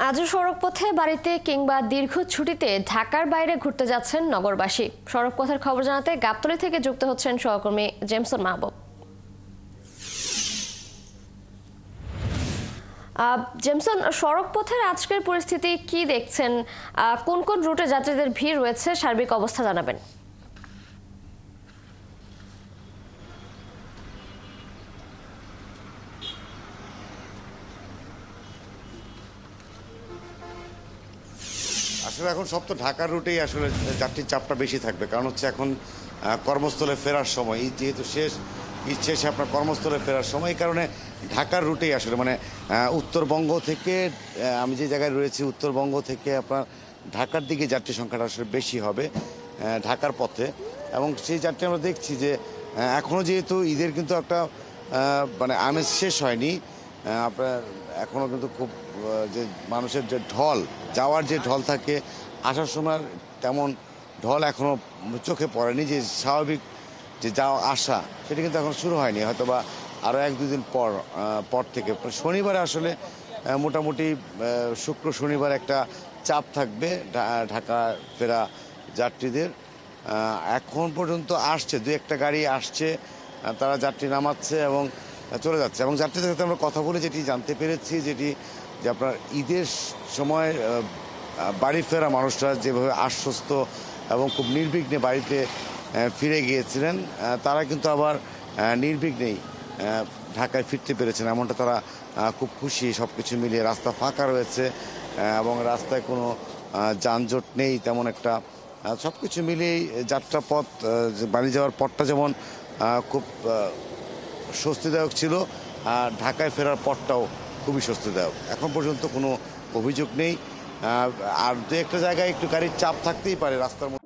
আজও সড়কপথে বাড়িতে কিংবা দীর্ঘ ছুটিতে ঢাকার বাইরে ঘুরতে যাচ্ছেন নগরবাসী। সড়কপথের খবর জানাতে গাবতলী থেকে যুক্ত হচ্ছেন সহকর্মী জেমসন মাহবুব। জেমসন, সড়কপথের আজকের পরিস্থিতি কি দেখছেন? কোন কোন রুটে যাত্রীদের ভিড় রয়েছে, সার্বিক অবস্থা জানাবেন। আসলে এখন সব তো ঢাকার রুটেই আসলে যাত্রীর চাপটা বেশি থাকবে, কারণ হচ্ছে এখন কর্মস্থলে ফেরার সময়, ঈদ যেহেতু শেষ, ঈদ শেষে আপনার কর্মস্থলে ফেরার সময়, এই কারণে ঢাকার রুটেই আসলে মানে উত্তরবঙ্গ থেকে, আমি যে জায়গায় রয়েছি উত্তরবঙ্গ থেকে আপনার ঢাকার দিকে যাত্রী সংখ্যাটা আসলে বেশি হবে ঢাকার পথে। এবং সেই যাত্রী আমরা দেখছি যে এখনও যেহেতু ঈদের কিন্তু একটা মানে আমেজ শেষ হয়নি, আপনার এখনও কিন্তু খুব যে মানুষের যে ঢল, যাওয়ার যে ঢল থাকে, আসার সময় তেমন ঢল এখনও চোখে পড়েনি। যে স্বাভাবিক যে যাওয়া আসা সেটা কিন্তু এখন শুরু হয়নি, হয়তো বা আরও এক দুদিন পর থেকে। শনিবারে আসলে মোটামুটি শুক্র শনিবার একটা চাপ থাকবে ঢাকা ফেরা যাত্রীদের। এখন পর্যন্ত আসছে দু একটা গাড়ি আসছে, তারা যাত্রী নামাচ্ছে এবং চলে যাচ্ছে। এবং যাত্রীদের সাথে আমরা কথা বলে যেটি জানতে পেরেছি, যে আপনার ঈদের সময় বাড়ি ফেরা মানুষরা যেভাবে আশ্বস্ত এবং খুব নির্বিঘ্নে বাড়িতে ফিরে গিয়েছিলেন, তারা কিন্তু আবার নির্বিঘ্নেই ঢাকায় ফিরতে পেরেছেন, এমনটা তারা খুব খুশি। সব কিছু মিলিয়ে রাস্তা ফাঁকা রয়েছে এবং রাস্তায় কোনো যানজট নেই তেমন একটা। সব কিছু মিলিয়েই যাত্রাপথ, বাড়ি যাওয়ার পথটা যেমন খুব স্বস্তিদায়ক ছিল, আর ঢাকায় ফেরার পথটাও খুবই স্বস্তিদায়ক। এখন পর্যন্ত কোনো অভিযোগ নেই। আর দু একটা জায়গায় একটু গাড়ির চাপ থাকতেই পারে রাস্তার মধ্যে।